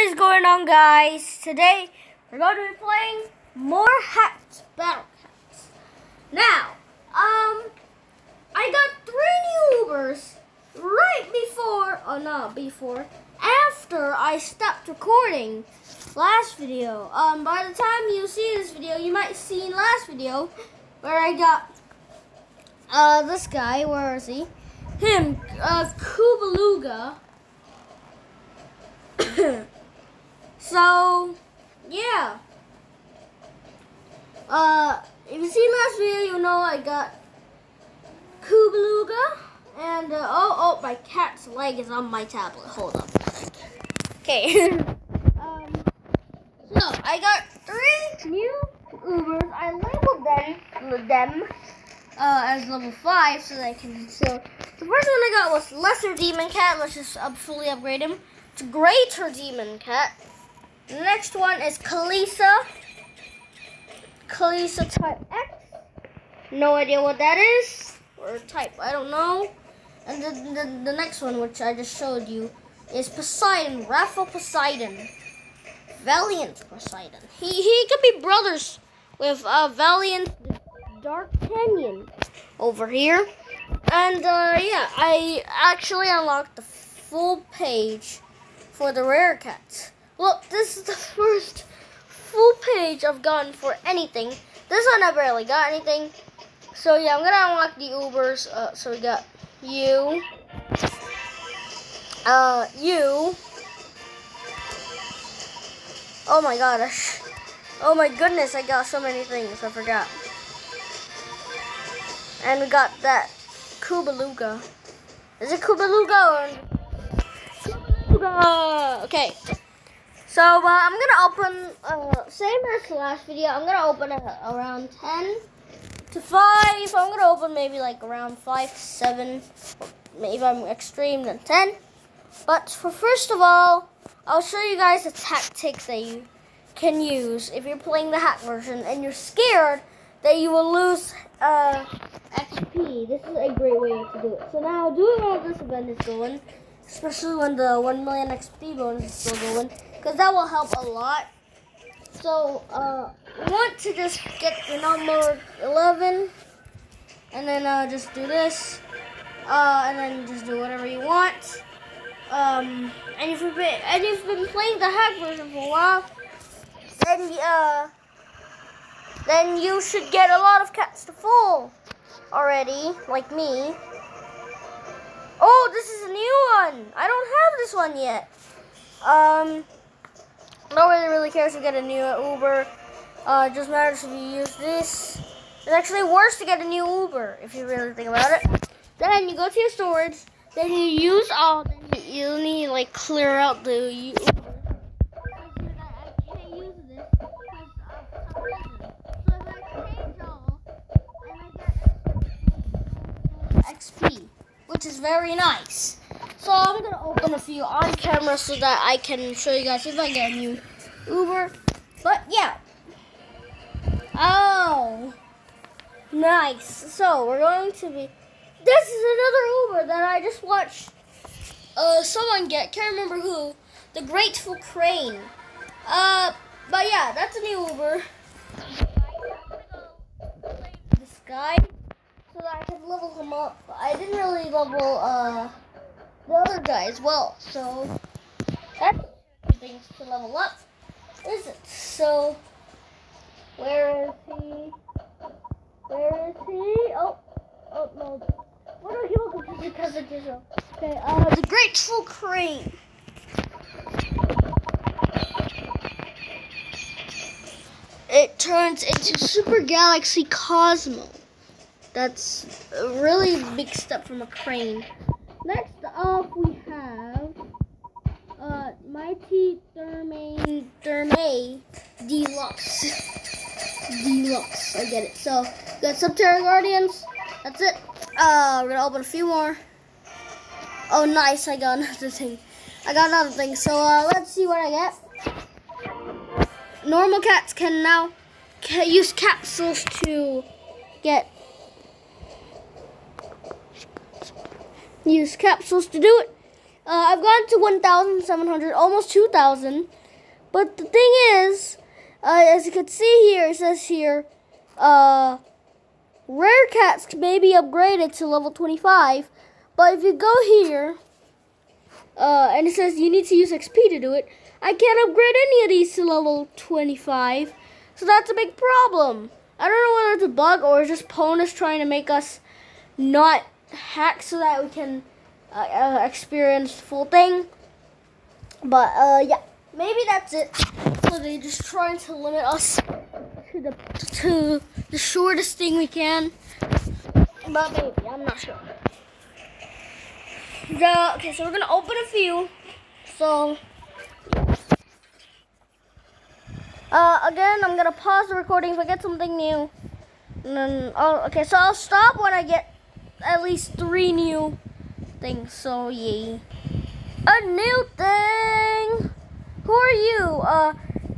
What is going on, guys? Today we're going to be playing more hats, battle hats. Now, I got 3 new Ubers right before, after I stopped recording last video. By the time you see this video, you might have seen last video where I got this guy. Where is he? Him, Kubaluga. So, yeah. If you seen last video, you know I got Kubaluga, and oh, my cat's leg is on my tablet. Hold up. Okay. So I got 3 new Ubers. I labeled them as level 5 so that I can. So the first one I got was Lesser Demon Cat. Let's just fully upgrade him to Greater Demon Cat. The next one is Kalisa type X. No idea what that is, or type, I don't know. And the next one, which I just showed you, is Poseidon, Raffle Poseidon, Valiant Poseidon. He could be brothers with Valiant Dark Canyon over here. And yeah, I actually unlocked the full page for the rare cats. Look, this is the first full page I've gotten for anything. This one I barely got anything. So yeah, I'm gonna unlock the Ubers. So we got you. Oh my gosh. Oh my goodness, I got so many things, I forgot. And we got that Kubaluga. Is it Kubaluga or Kubaluga? Okay. So I'm gonna open same as the last video. I'm gonna open it around 10 to 5. I'm gonna open maybe like around 5 to 7. Maybe I'm extreme then 10. But for first of all, I'll show you guys the tactics that you can use if you're playing the hack version and you're scared that you will lose XP. This is a great way to do it. So now, doing all this event is going, especially when the 1 million XP bonus is still going, because that will help a lot. So, you want to just get the number 11, and then just do this, and then just do whatever you want. And if you've been playing the hack version for a while, then you should get a lot of cats to full already, like me. Oh, this is a new one. I don't have this one yet. Nobody really cares to get a new Uber. It just matters if you use this. It's actually worse to get a new Uber if you really think about it. Then you go to your storage. Then you use all. Then you need like clear out the Uber. I can't use this because of some reason. So if I change all, and I get XP, which is very nice. So I'm going to open a few on camera so that I can show you guys if I get a new Uber. But yeah. Oh, nice. So we're going to be, this is another Uber that I just watched someone get, can't remember who, the Grateful Crane. But yeah, that's a new Uber. This guy, so that I can level him up. I didn't really level, the other guy as well, so that's things to level up, is it? So, where is he? Oh no. Why do he look confused because of this? Okay, the Grateful Crane. It turns into Super Galaxy Cosmo. That's a really big step from a crane. Next up, we have Mighty Thermae Deluxe. Deluxe, I get it. So, we got Subterra Guardians. That's it. We're gonna open a few more. Oh, nice! I got another thing. So, let's see what I get. Normal cats can now use capsules to get. Use capsules to do it. I've gone to 1,700, almost 2,000. But the thing is, as you can see here, it says here, rare cats may be upgraded to level 25. But if you go here, and it says you need to use XP to do it, I can't upgrade any of these to level 25. So that's a big problem. I don't know whether it's a bug or it's just Ponus trying to make us not hack so that we can experience the full thing. But yeah, maybe that's it. So they're just trying to limit us to the shortest thing we can. But maybe, I'm not sure. Okay, so we're gonna open a few. So again, I'm gonna pause the recording if I get something new. And then, okay, so I'll stop when I get at least 3 new things. So yay. A new thing! Who are you?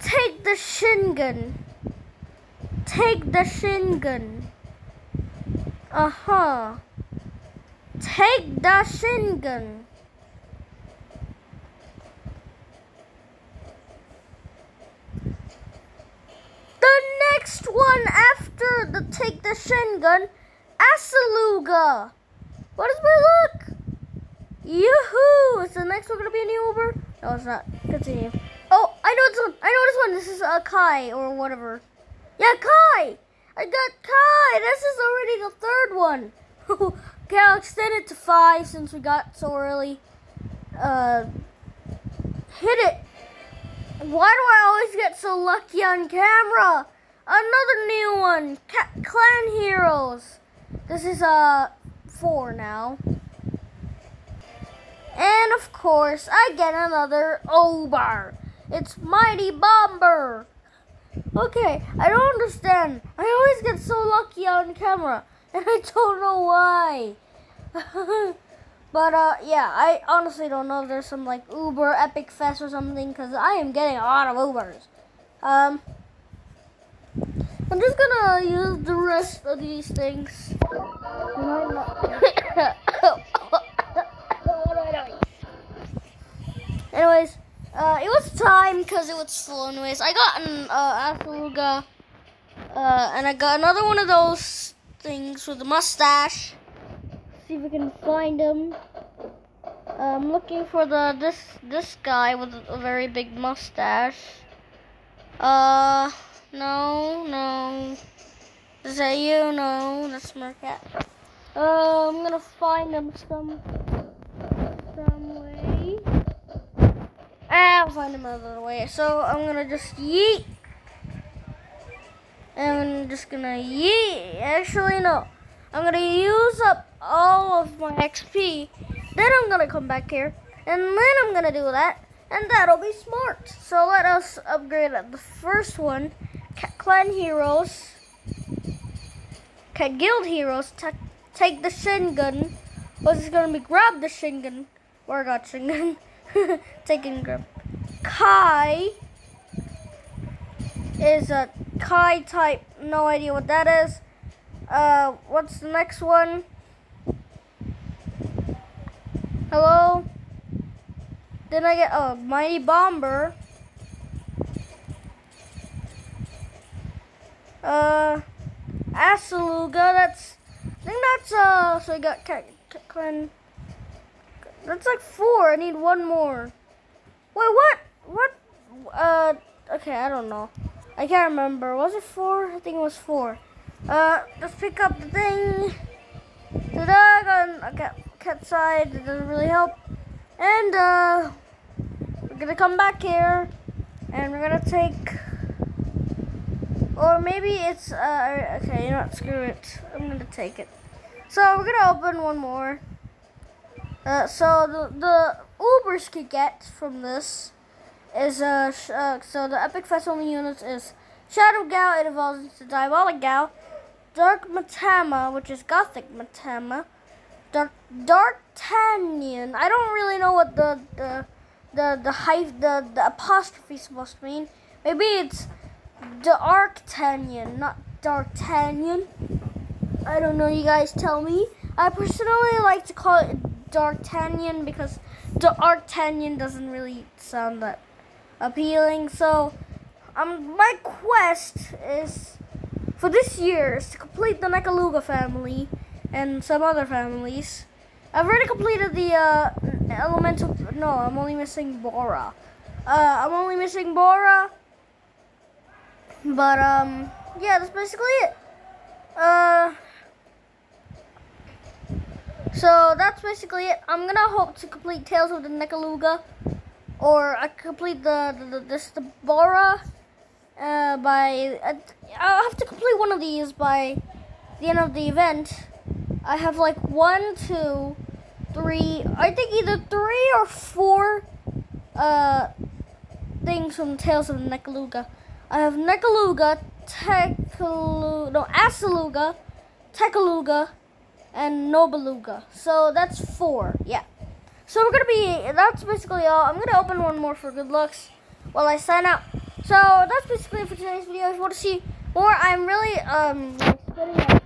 Take the shin gun. Take the shin gun. Take the shin gun. The next one after the take the shin gun, Asaluga. What is my luck? Yoo-hoo! Is the next one gonna be a new Uber? No, it's not. Continue. Oh, I know this one. I know this one. This is Kai or whatever. Yeah, Kai. I got Kai. This is already the 3rd one. Okay, I'll extend it to 5 since we got so early. Hit it. Why do I always get so lucky on camera? Another new one. Clan Heroes. This is 4 now. And of course, I get another Uber. It's Mighty Bomber. Okay, I don't understand. I always get so lucky on camera, and I don't know why. But yeah, I honestly don't know if there's some like Uber Epic Fest or something, because I am getting a lot of Ubers. I'm just gonna use the rest of these things. Anyways, it was time because it was slow. Anyways, I got an Asaluga, and I got another one of those things with a mustache. See if we can find him. I'm looking for this guy with a very big mustache. No. Is that you? No, that's Mercat. I'm gonna find him some way. I'll find him another way. So I'm gonna just yeet. And I'm just gonna yeet. Actually, no. I'm gonna use up all of my XP. Then I'm gonna come back here. And then I'm gonna do that. And that'll be smart. So let us upgrade the first one. Clan Heroes. Guild Heroes. Take the shin gun. What's this gonna be? Grab the shin gun. Or I got shin gun. Take and grab. Kai is a Kai type. No idea what that is. What's the next one? Hello? Then I get Mighty Bomber. Asaluga. I think that's so I got Clan. That's like 4. I need 1 more. Wait, what? Okay, I don't know. I can't remember. Was it 4? I think it was 4. Let's pick up the thing. Ta-da! Got a cat side. It doesn't really help. And we're gonna come back here, and we're gonna take, or maybe it's okay. You know what? Screw it. I'm gonna take it. So we're gonna open one more. So the Ubers could get from this is so the Epic Festival units is Shadow Gal. It evolves into Diabolic Gal, Dark Matama, which is Gothic Matama, Dark Tanyan. I don't really know what the apostrophe is supposed to mean. Maybe it's Dark Tanyan, not Dark Tanyan. I don't know. You guys tell me. I personally like to call it Dark Tanyan because the Arctanian doesn't really sound that appealing. So my quest is for this year is to complete the Nekaluga family and some other families. I've already completed the elemental. No, I'm only missing Bora. But yeah, that's basically it. So that's basically it. I'm gonna hope to complete Tales of the Nekaluga, or I complete the Bora by. I'll have to complete one of these by the end of the event. I have like 1, 2, 3. I think either 3 or 4 things from Tales of the Nekaluga. I have Nekaluga, Asaluga, Tekaluga, and Nobaluga. So that's 4, yeah. So that's basically all. I'm gonna open one more for good looks while I sign out. So that's basically it for today's video. If you want to see more, I'm really studying